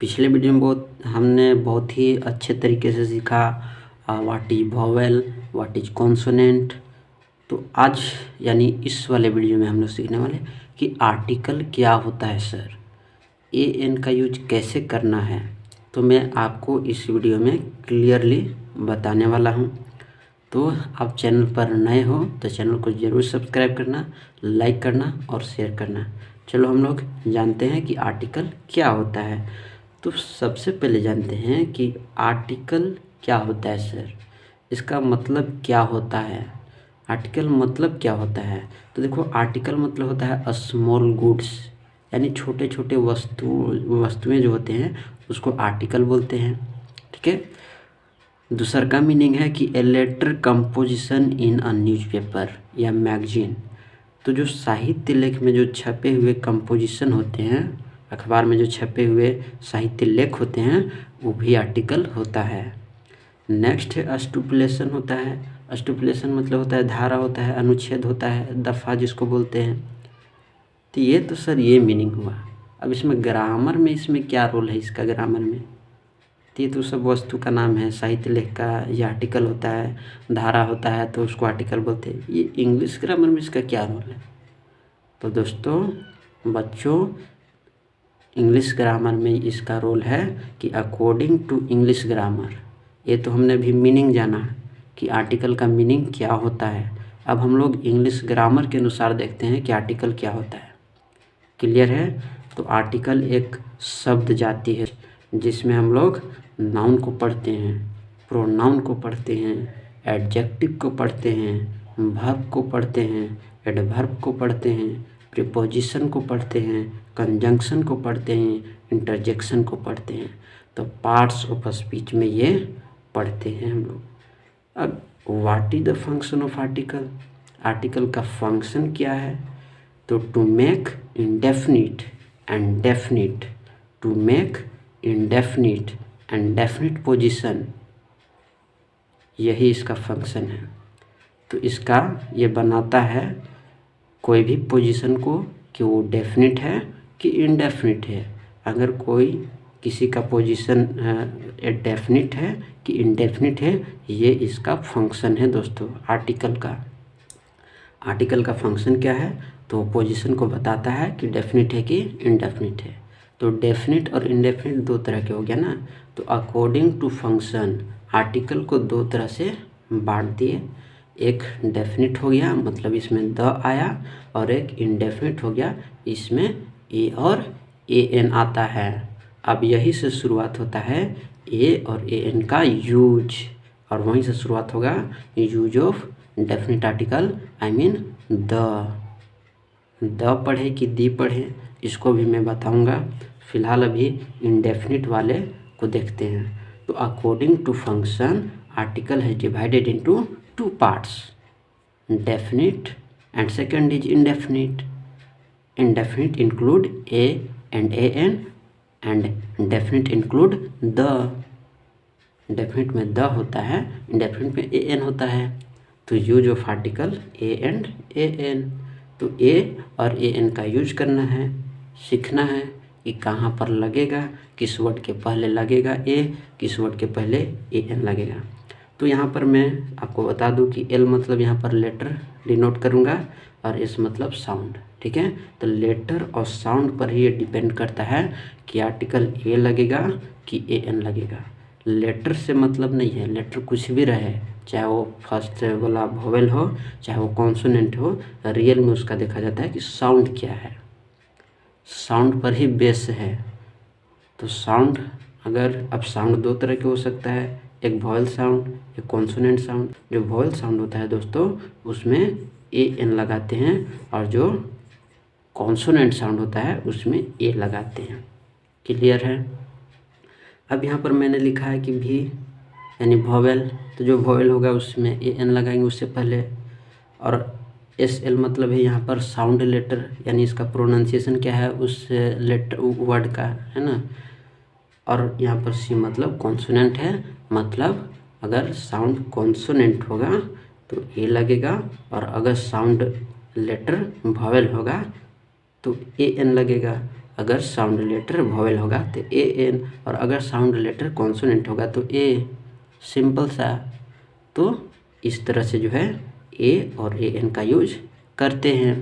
पिछले वीडियो में हमने बहुत ही अच्छे तरीके से सीखा what is vowel, what is consonant. तो आज यानी इस वाले वीडियो में हम लोग सीखने वाले कि आर्टिकल क्या होता है सर, ए एन का यूज कैसे करना है। तो मैं आपको इस वीडियो में क्लियरली बताने वाला हूँ। तो आप चैनल पर नए हो तो चैनल को ज़रूर सब्सक्राइब करना, लाइक करना और शेयर करना। चलो हम लोग जानते हैं कि आर्टिकल क्या होता है। तो सबसे पहले जानते हैं कि आर्टिकल क्या होता है सर, इसका मतलब क्या होता है। आर्टिकल मतलब क्या होता है, तो देखो आर्टिकल मतलब होता है स्मॉल गुड्स, यानी छोटे छोटे वस्तुएं जो होते हैं उसको आर्टिकल बोलते हैं। ठीक है। दूसरा का मीनिंग है कि a letter composition in a newspaper या मैगजीन। तो जो साहित्य लेख में जो छपे हुए कंपोजिशन होते हैं, अखबार में जो छपे हुए साहित्य लेख होते हैं वो भी आर्टिकल होता है। नेक्स्ट है स्टुपुलेशन होता है। स्टुपुलेशन मतलब होता है धारा होता है, अनुच्छेद होता है, दफ़ा जिसको बोलते हैं। तो ये तो सर ये मीनिंग हुआ। अब इसमें ग्रामर में इसमें क्या रोल है इसका, ग्रामर में तो ये तो सब वस्तु का नाम है, साहित्य लेख का ये आर्टिकल होता है, धारा होता है तो उसको आर्टिकल बोलते हैं। ये इंग्लिश ग्रामर में इसका क्या रोल है। तो दोस्तों बच्चों, इंग्लिश ग्रामर में इसका रोल है कि अकॉर्डिंग टू इंग्लिश ग्रामर, ये तो हमने अभी मीनिंग जाना कि आर्टिकल का मीनिंग क्या होता है। अब हम लोग इंग्लिश ग्रामर के अनुसार देखते हैं कि आर्टिकल क्या होता है। क्लियर है। तो आर्टिकल एक शब्द जाति है जिसमें हम लोग नाउन को पढ़ते हैं, प्रोनाउन को पढ़ते हैं, एडजेक्टिव को पढ़ते हैं, वर्ब को पढ़ते हैं, एडवर्ब को पढ़ते हैं, प्रीपोजिशन को पढ़ते हैं, कंजंक्शन को पढ़ते हैं, इंटरजेक्शन को पढ़ते हैं। तो पार्ट्स ऑफ स्पीच में ये पढ़ते हैं हम लोग। अब what is the function of article, article का फंक्शन क्या है। तो to make indefinite and definite, to make indefinite and definite position, यही इसका फंक्शन है। तो इसका ये बनाता है कोई भी पोजीशन को कि वो डेफिनिट है कि इनडेफिनिट है। अगर कोई किसी का पोजीशन डेफिनिट है कि इनडेफिनिट है, ये इसका फंक्शन है दोस्तों आर्टिकल का। आर्टिकल का फंक्शन क्या है, तो पोजीशन को बताता है कि डेफिनिट है कि इनडेफिनिट है। तो डेफिनिट और इनडेफिनिट दो तरह के हो गया ना। तो अकॉर्डिंग टू फंक्शन आर्टिकल को दो तरह से बांट दिए। एक डेफिनिट हो गया, मतलब इसमें द आया, और एक इनडेफिनिट हो गया, इसमें ए और ए एन आता है। अब यही से शुरुआत होता है ए और ए एन का यूज, और वहीं से शुरुआत होगा use of definite article, I mean the पढ़े कि दी पढ़े इसको भी मैं बताऊंगा। फिलहाल अभी इनडेफिनिट वाले को देखते हैं। तो अकॉर्डिंग टू फंक्शन आर्टिकल है divided into two parts, definite and second is indefinite. Indefinite include A and A N and definite include the. Definite में द होता है, इनडेफिनिट में ए एन होता है। तो use of article A and A N. तो A और A N का यूज करना है, सीखना है कि कहाँ पर लगेगा, किस वर्ड के पहले लगेगा ए, किस वर्ड के पहले ए एन लगेगा। तो यहाँ पर मैं आपको बता दूँ कि एल मतलब यहाँ पर लेटर डिनोट करूँगा और एस मतलब साउंड। ठीक है। तो लेटर और साउंड पर ही ये डिपेंड करता है कि आर्टिकल ए लगेगा कि ए एन लगेगा। लेटर से मतलब नहीं है, लेटर कुछ भी रहे, चाहे वो फर्स्ट वाला वोवेल हो चाहे वो कॉन्सोनेंट हो, रियल में उसका देखा जाता है कि साउंड क्या है, साउंड पर ही बेस है। तो साउंड अगर, अब साउंड दो तरह के हो सकता है, एक वोवेल साउंड, एक कॉन्सोनेंट साउंड। जो वोवेल साउंड होता है दोस्तों उसमें ए एन लगाते हैं, और जो कॉन्सोनेंट साउंड होता है उसमें ए लगाते हैं। क्लियर है। अब यहाँ पर मैंने लिखा है कि भी यानी वोवेल, तो जो वोवेल होगा उसमें ए एन लगाएंगे उससे पहले। और एस एल मतलब है यहाँ पर साउंड लेटर, यानी इसका प्रोनाउंसिएशन क्या है उस लेटर वर्ड का, है ना। और यहाँ पर सी मतलब कॉन्सोनेंट है, मतलब अगर साउंड कॉन्सोनेंट होगा तो ए लगेगा, और अगर साउंड लेटर वोवेल होगा तो ए एन लगेगा। अगर साउंड लेटर वॉवेल होगा तो ए एन, और अगर साउंड लेटर कॉन्सोनेंट होगा तो ए, सिंपल सा। तो इस तरह से जो है ए और ए एन का यूज करते हैं।